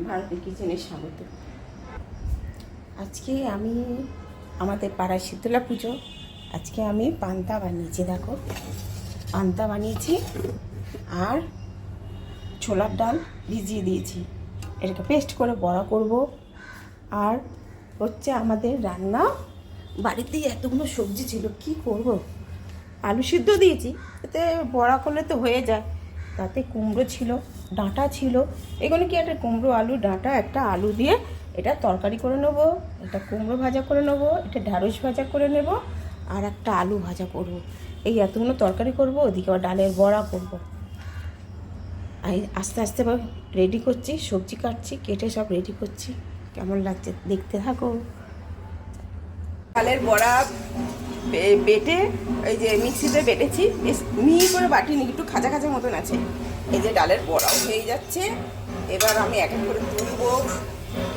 ভারতের কিচেনে স্বাগত। আজকে আমি আমাদের পাড়ায় শীতলা পুজো, আজকে আমি পান্তা বানিয়েছি। দেখো, পান্তা বানিয়েছি আর ছোলার ডাল ভিজিয়ে দিয়েছি, এটাকে পেস্ট করে বড়া করব। আর হচ্ছে আমাদের রান্না, বাড়িতেই এতগুলো সবজি ছিল, কি করব, আলু সিদ্ধ দিয়েছি, এতে বড়া করলে তো হয়ে যায়। তাতে কুমড়ো ছিল, ডাঁটা ছিল, এগুলো কি একটা কুমড়ো আলু ডাঁটা, একটা আলু দিয়ে এটা তরকারি করে নেবো, এটা কুমড়ো ভাজা করে নেবো, এটা ঢ্যাঁড়স ভাজা করে নেব, আর একটা আলু ভাজা করব। এই এতগুলো তরকারি করব, ওদিকে আবার ডালের বড়া করব। আস্তে আস্তে রেডি করছি, সবজি কাটছি, কেটে সব রেডি করছি। কেমন লাগছে দেখতে থাকো। ডালের বড়া বেটে, এই যে মিক্সিতে বেটেছি, বেশ মিহি করে বাটিনি, একটু খাঁচা খাঁচা মতন আছে। এই যে ডালের বড়াও হয়ে যাচ্ছে, এবার আমি এক এক করে তুলবো।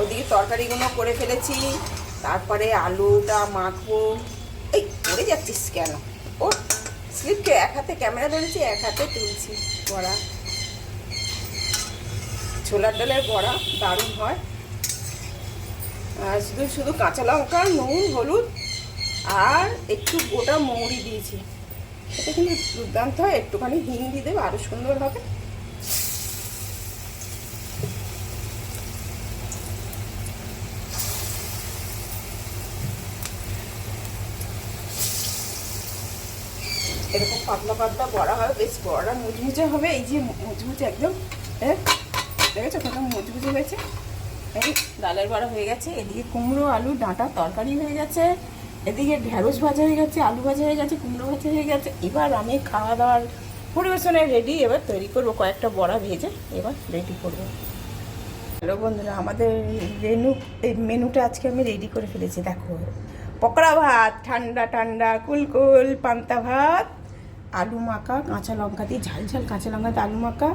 ওদিকে তরকারিগুলো করে ফেলেছি, তারপরে আলুটা মাখবো। এই পড়ে যাচ্ছিস কেন? ও স্লিপকে এক হাতে ক্যামেরা ধরেছি, এক হাতে তুলছি বড়া। ছোলার ডালের বড়া দারুণ হয়। শুধু শুধু কাঁচা লঙ্কা, নুন, হলুদ আর একটু গোটা মৌরি দিয়েছি, এটা কিন্তু দুর্দান্ত হয়। একটুখানি হিং দিয়ে দেবে, আরও সুন্দর হবে। এরকম পাতলা পাতলা বড়া হবে, বেশ বড়া মুচমুচে হবে। এই যে মুচমুচে একদম, দেখেছো কত মুচমুচে হয়েছে। এই ডালের বড়া হয়ে গেছে, এদিকে কুমড়ো আলু ডাঁটা তরকারি হয়ে গেছে, এদিকে ঢ্যাঁড়স ভাজা হয়ে গেছে, আলু ভাজা হয়ে গেছে, কুমড়ো ভাজা হয়ে গেছে। এবার আমি খাওয়া দাওয়ার পরিবেশনের রেডি, এবার তৈরি করবো। কয়েকটা বড়া ভেজে এবার রেডি করবো। হ্যালো বন্ধুরা, আমাদের মেনুটা আজকে আমি রেডি করে ফেলেছি। দেখো, পকোড়া ভাত, ঠান্ডা ঠান্ডা কুলকুল পান্তা ভাত, আলু মাখা কাঁচা লঙ্কা দিয়ে, ঝাল ঝাল কাঁচা লঙ্কা দিয়ে আলু মাখা,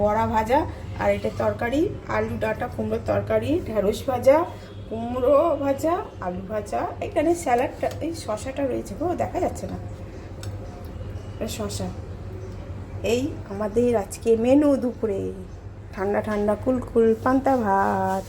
বড়া ভাজা, আর এটা তরকারি আলু ডাঁটা কুমড়োর তরকারি, ঢ্যাঁড়স ভাজা, কুমড়ো ভাজা, আলু ভাজা। এখানে স্যালাডটা, এই শশাটা রয়েছে গো, দেখা যাচ্ছে না, শশা। এই আমাদের আজকে মেনু দুপুরে, ঠান্ডা ঠান্ডা কুলকুল পান্তা ভাত।